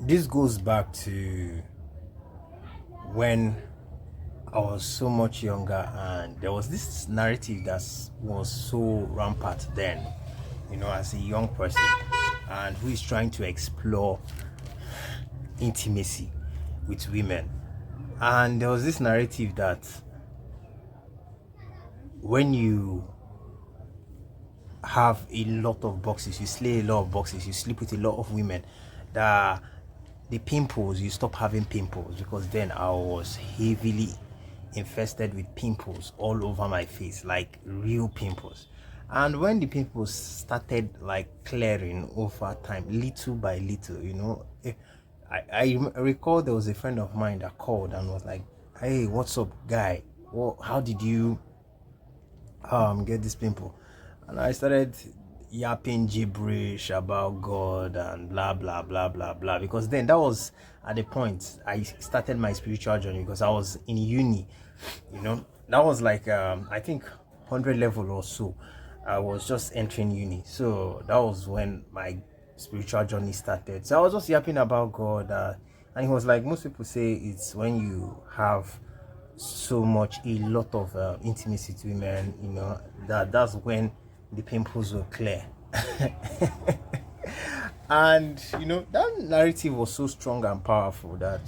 This goes back to when I was so much younger, and there was this narrative that was so rampant then, as a young person, and who is trying to explore intimacy with women. And there was this narrative that when you have a lot of boxes, you slay a lot of boxes, you sleep with a lot of women, that the pimples, you stop having pimples, because then I was heavily infested with pimples all over my face, like real pimples. And when the pimples started like clearing over time, little by little, I recall there was a friend of mine that called and was like, "Hey, what's up, guy? Well, how did you get this pimple?" And I started yapping gibberish about God and blah blah blah blah blah, because then that was at the point I started my spiritual journey, because I was in uni. That was like I think 100 level or so. I was just entering uni, so that was when my spiritual journey started. So I was just yapping about God, and he was like, most people say it's when you have so much, a lot of intimacy to women, that's when the pimples will clear. And that narrative was so strong and powerful that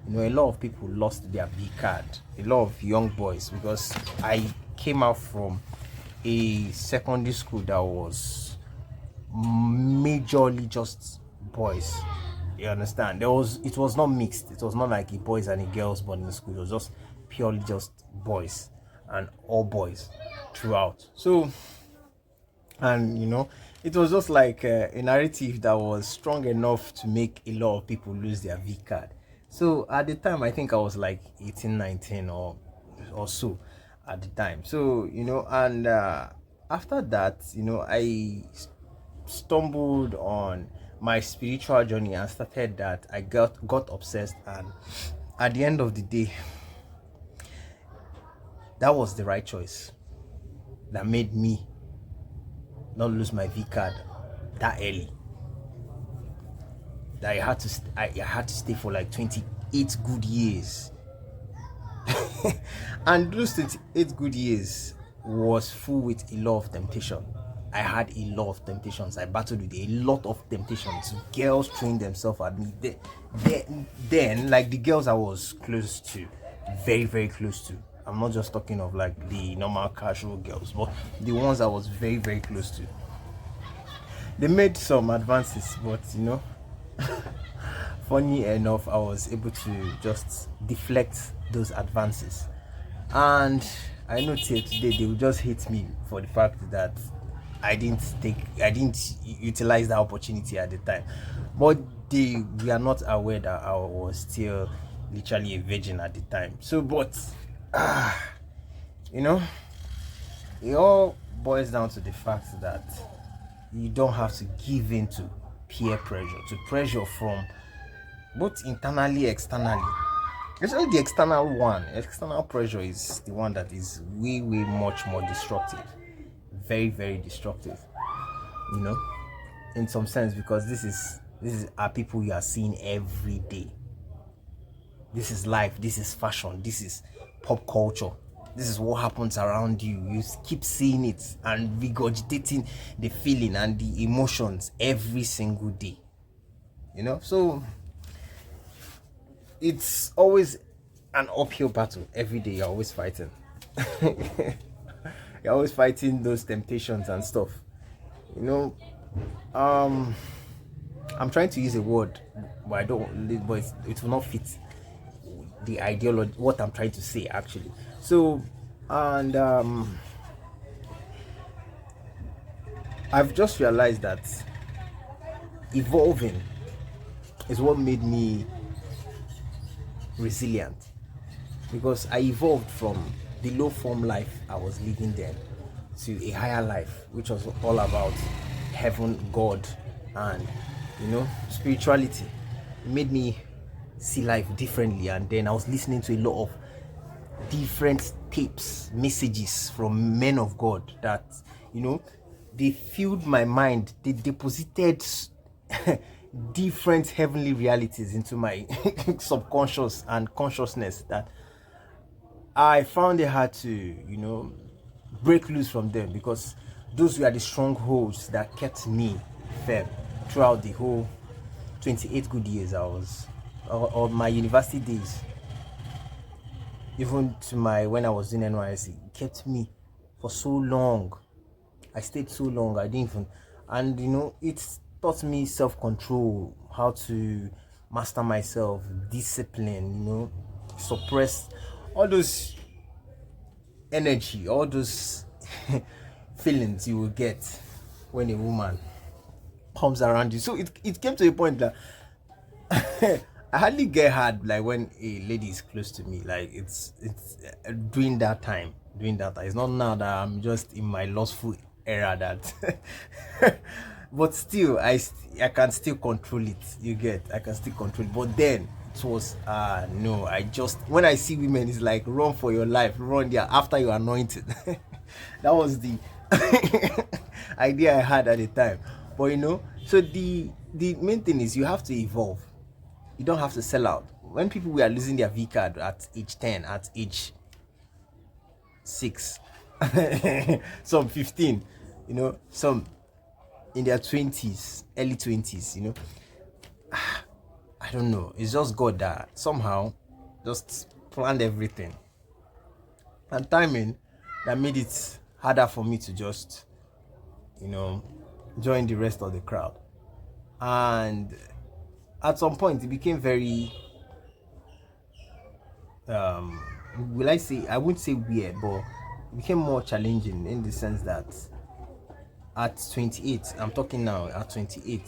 a lot of people lost their V card, a lot of young boys, because I came out from a secondary school that was majorly just boys. You understand? It was not mixed. It was not like a boys and a girls boarding school. It was just purely just boys, and all boys throughout. So, and it was just like a narrative that was strong enough to make a lot of people lose their V card. So at the time, I think I was like 18, 19, or so at the time. So and after that, I stumbled on my spiritual journey and started that. I got obsessed, and at the end of the day, that was the right choice that made me not lose my V card that early. That I had to stay for like 28 good years. And those 28 good years was full with a lot of temptation. I had a lot of temptations. I battled with a lot of temptations. Girls throwing themselves at me. Then, like the girls I was close to, very, very close to. I'm not just talking of like the normal casual girls, but the ones I was very, very close to. They made some advances, but funny enough, I was able to just deflect those advances. And I know till today they will just hate me for the fact that I didn't utilize that opportunity at the time. But they were not aware that I was still literally a virgin at the time. So, but you know, it all boils down to the fact that you don't have to give in to peer pressure, to pressure from both internally, externally. Especially the external one. External pressure is the one that is way, way much more destructive. Very, very destructive. You know, in some sense, because this is are people you are seeing every day. This is life. This is fashion. This is pop culture. This is what happens around you. You keep seeing it and regurgitating the feeling and the emotions every single day. So it's always an uphill battle every day. You're always fighting. You're always fighting those temptations and stuff. You know, I'm trying to use a word, but I don't. But it will not fit the ideology. What I'm trying to say, actually. So, and I've just realized that evolving is what made me resilient, because I evolved from the low form life I was living then to a higher life, which was all about heaven, God, and spirituality. It made me see life differently, and then I was listening to a lot of different tapes, messages from men of God that they filled my mind. They deposited different heavenly realities into my subconscious and consciousness that I found it hard to, break loose from them, because those were the strongholds that kept me firm throughout the whole 28 good years I was, or my university days, even to my when I was in NYSC. It kept me for so long. I stayed so long. I didn't even, and it taught me self-control, how to master myself, discipline, suppress all those energy, all those feelings you will get when a woman comes around you. So it came to a point that I hardly get hard like when a lady is close to me. Like it's during that time. It's not now that I'm just in my lustful era that but still I can still control it. You get, I can still control it. But then it was no, I just, when I see women, it's like run for your life, run there after you're anointed. That was the idea I had at the time. But so the main thing is you have to evolve. You don't have to sell out. When people were losing their V card at age 10, at age 6, some 15, some in their 20s, early 20s, I don't know. It's just God that somehow just planned everything and timing that made it harder for me to just, join the rest of the crowd. And at some point, it became very, will I say, I wouldn't say weird, but it became more challenging in the sense that at 28, I'm talking now, at 28,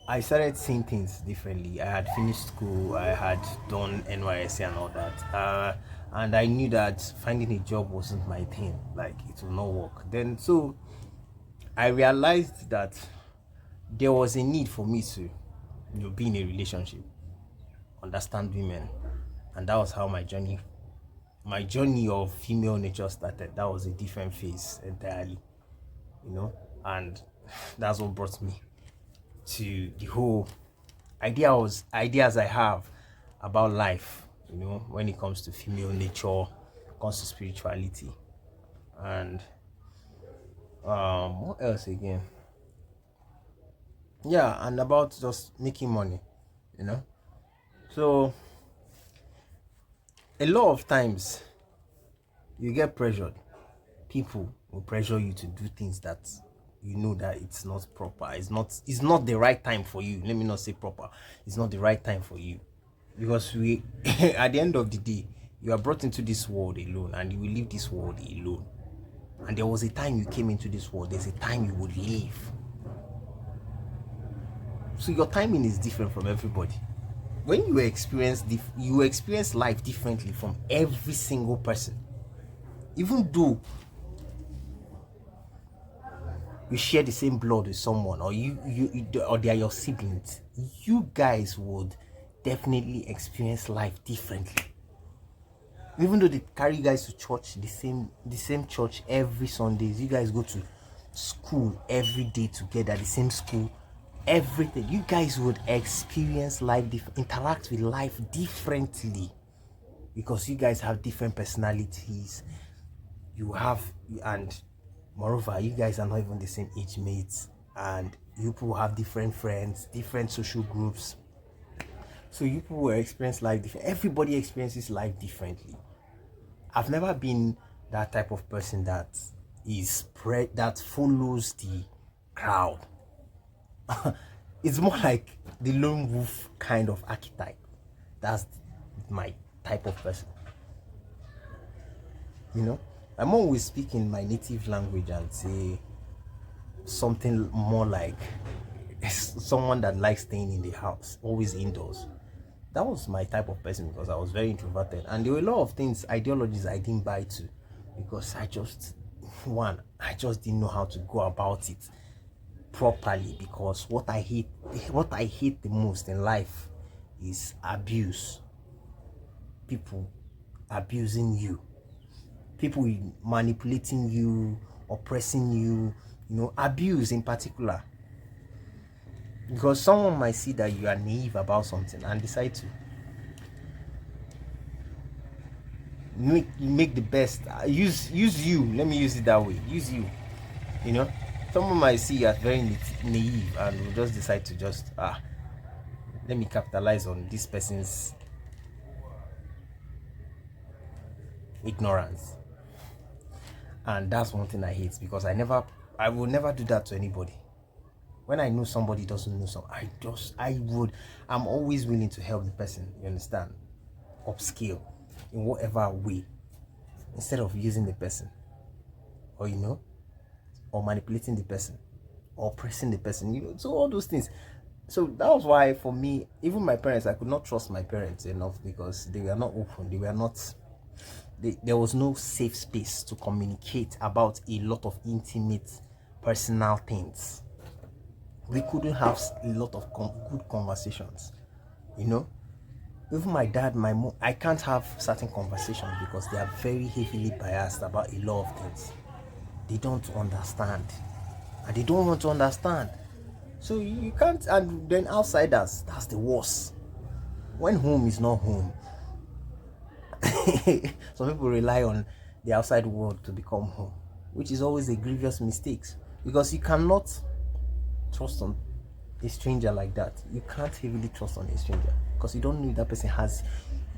I started seeing things differently. I had finished school, I had done NYSC and all that, and I knew that finding a job wasn't my thing. Like, it will not work. Then, so I realized that there was a need for me to, be in a relationship, understand women, and that was how my journey of female nature started. That was a different phase entirely, and that's what brought me to the whole ideas I have about life, when it comes to female nature, comes to spirituality, and what else again? Yeah, and about just making money, So a lot of times you get pressured. People will pressure you to do things that that it's not proper. It's not the right time for you. Let me not say proper. It's not the right time for you. Because we at the end of the day, you are brought into this world alone and you will leave this world alone. And there was a time you came into this world, there's a time you would leave. So your timing is different from everybody. When you experience life differently from every single person. Even though you share the same blood with someone, or or they are your siblings, you guys would definitely experience life differently. Even though they carry you guys to church, the same church every Sundays, you guys go to school every day together, the same school, everything, you guys would experience life, interact with life differently, because you guys have different personalities. And moreover, you guys are not even the same age mates, and you people have different friends, different social groups. So you people will experience life different. Everybody experiences life differently. I've never been that type of person that follows the crowd. It's more like the lone wolf kind of archetype. That's my type of person. I'm always speaking my native language and say something more like someone that likes staying in the house, always indoors. That was my type of person, because I was very introverted, and there were a lot of ideologies I didn't buy to, because I just didn't know how to go about it properly. Because what I hate the most in life is abuse. People abusing you, people manipulating you, oppressing you, abuse in particular. Because someone might see that you are naive about something and decide to make the best. Use you. Let me use it that way. Use you. You know, someone might see you as very naive and will just decide to just let me capitalize on this person's ignorance. And that's one thing I hate, because I will never do that to anybody. When I know somebody doesn't know something, I'm always willing to help the person, you understand, upscale in whatever way, instead of using the person, or or manipulating the person, or pressing the person, so all those things. So that was why, for me, even my parents, I could not trust my parents enough, because they were not open. They were not. There was no safe space to communicate about a lot of intimate, personal things. We couldn't have a lot of good conversations. Even my dad, my mom, I can't have certain conversations because they are very heavily biased about a lot of things. They don't understand, and they don't want to understand. So you can't. And then outsiders, that's the worst. When home is not home, some people rely on the outside world to become home, which is always a grievous mistake, because you cannot trust on a stranger like that. You can't heavily trust on a stranger, because you don't know if that person has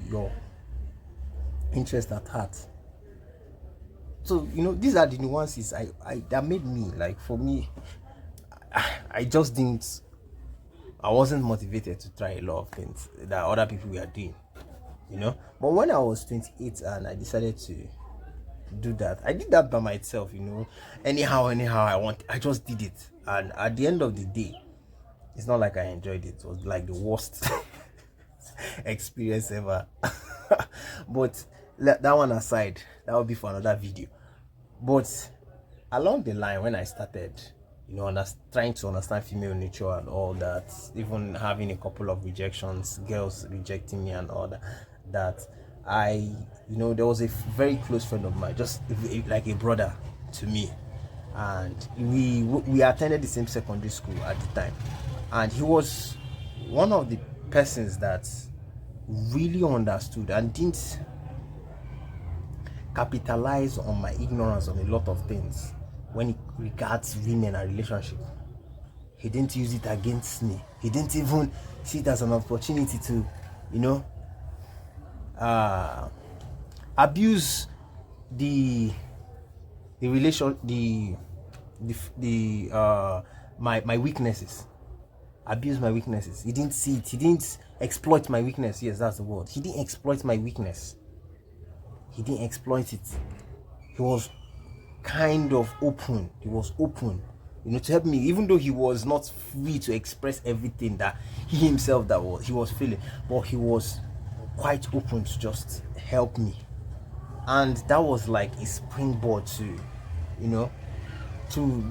your interest at heart. So these are the nuances I that made me, like, for me, I just didn't. I wasn't motivated to try a lot of things that other people were doing, But when I was 28 and I decided to do that, I did that by myself, Anyhow, I just did it. And at the end of the day, it's not like I enjoyed it. It was like the worst experience ever. But that one aside, that will be for another video. But along the line, when I started, trying to understand female nature and all that, even having a couple of rejections, girls rejecting me and all that there was a very close friend of mine, just like a brother to me, and we attended the same secondary school at the time, and he was one of the persons that really understood and didn't capitalize on my ignorance on a lot of things when it regards women and relationships. He didn't use it against me. He didn't even see it as an opportunity to, abuse my weaknesses. Abuse my weaknesses. He didn't see it. He didn't exploit my weakness. Yes, that's the word. He didn't exploit my weakness. He didn't exploit it. He was kind of open. He was open, to help me, even though he was not free to express everything that he himself he was feeling, but he was quite open to just help me. And that was like a springboard to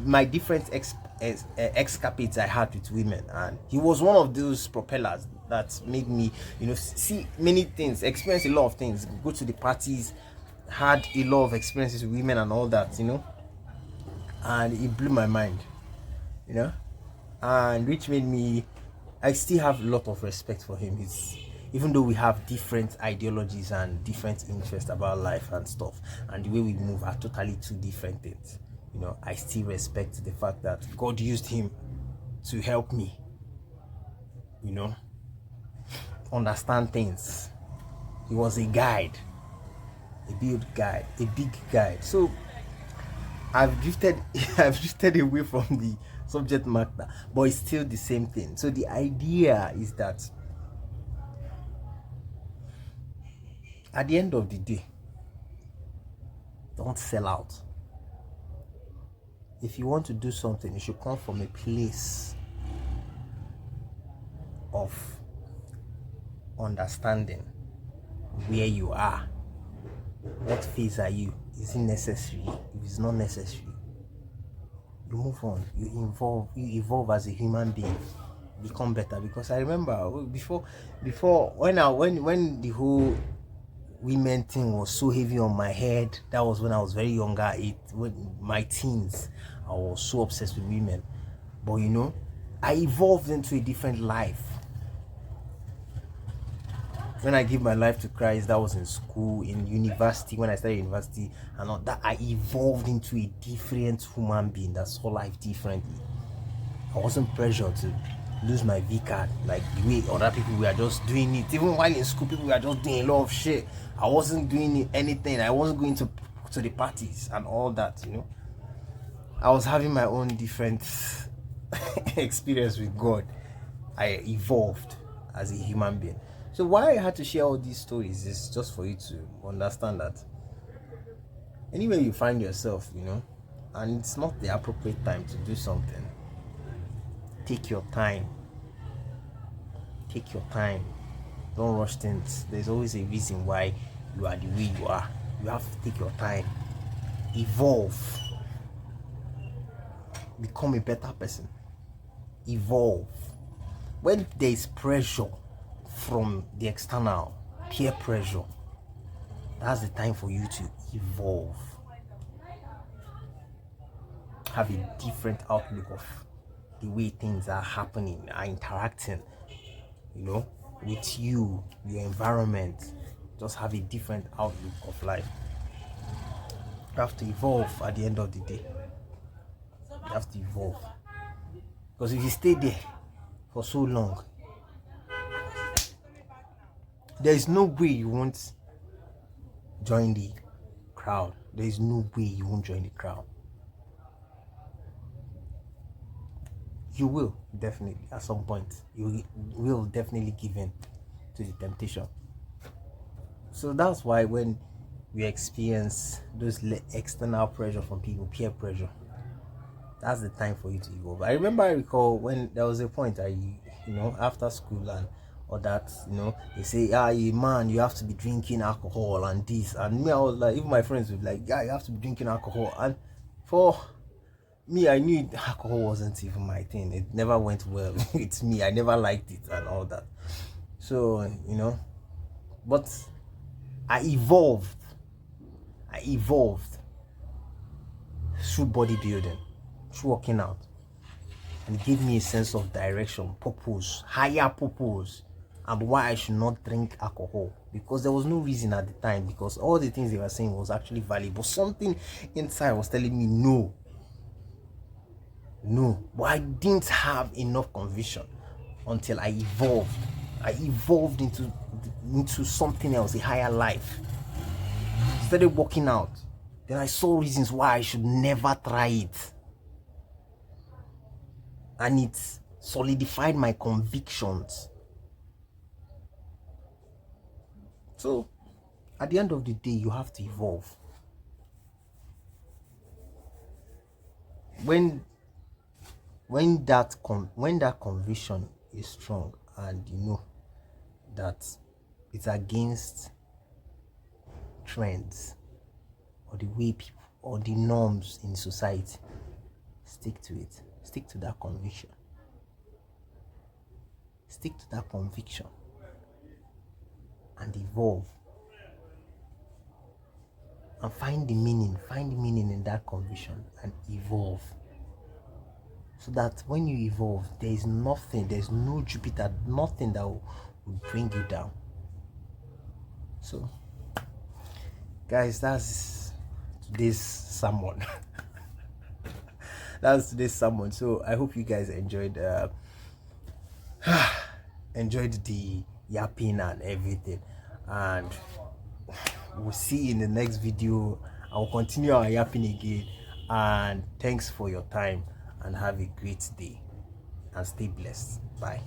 my different escapades I had with women. And he was one of those propellers that made me see many things, experience a lot of things, go to the parties, had a lot of experiences with women and all that, and it blew my mind, and which made me, I still have a lot of respect for him. Even though we have different ideologies and different interests about life and stuff, and the way we move are totally two different things, I still respect the fact that God used him to help me, understand things. He was a guide, a big guide. So I've drifted away from the subject matter, but it's still the same thing. So the idea is that at the end of the day, don't sell out. If you want to do something, it should come from a place of understanding where you are. What phase are you? Is it necessary? If it's not necessary, you move on. You evolve as a human being, become better. Because I remember before when the whole women thing was so heavy on my head, that was when I was very younger. When my teens, I was so obsessed with women. But I evolved into a different life. When I give my life to Christ, that was in school, in university, when I started university and all that, I evolved into a different human being that saw life differently. I wasn't pressured to lose my V card like the way other people were just doing it. Even while in school, people were just doing a lot of shit. I wasn't doing anything. I wasn't going to the parties and all that, you know. I was having my own different experience with God. I evolved as a human being. So why I had to share all these stories is just for you to understand that anywhere you find yourself, you know, and it's not the appropriate time to do something, take your time. Take your time. Don't rush things. There's always a reason why you are the way you are. You have to take your time. Evolve. Become a better person. Evolve. When there is pressure from the external, peer pressure, that's the time for you to evolve. Have a different outlook of the way things are happening, are interacting, you know, with you, your environment. Just have a different outlook of life. You have to evolve at the end of the day. You have to evolve. Because if you stay there for so long, there is no way you won't join the crowd. There is no way you won't join the crowd. You will definitely, at some point, you will definitely give in to the temptation. So that's why when we experience those external pressure from people, peer pressure, that's the time for you to evolve. I recall when there was a point after school and or that, they say, man, you have to be drinking alcohol and this. And me, I was like, even my friends would be like, yeah, you have to be drinking alcohol. And for me, I knew alcohol wasn't even my thing. It never went well with me. I never liked it and all that. So, but I evolved through bodybuilding, through working out. And it gave me a sense of direction, purpose, higher purpose, and why I should not drink alcohol. Because there was no reason at the time, because all the things they were saying was actually valid. But something inside was telling me no. But I didn't have enough conviction until I evolved. I evolved into something else, a higher life. Started working out. Then I saw reasons why I should never try it. And it solidified my convictions. So, at the end of the day, you have to evolve. When that conviction is strong, and you know that it's against trends or the way people or the norms in society, stick to it. Stick to that conviction. Stick to that conviction and evolve. And find the meaning in that conviction and evolve. So that when you evolve, there's no Jupiter, nothing that will bring you down. So, guys, that's today's sermon. That's today's sermon. So I hope you guys enjoyed the yapping and everything. And we'll see you in the next video. I will continue our yapping again. And thanks for your time. And have a great day. And stay blessed. Bye.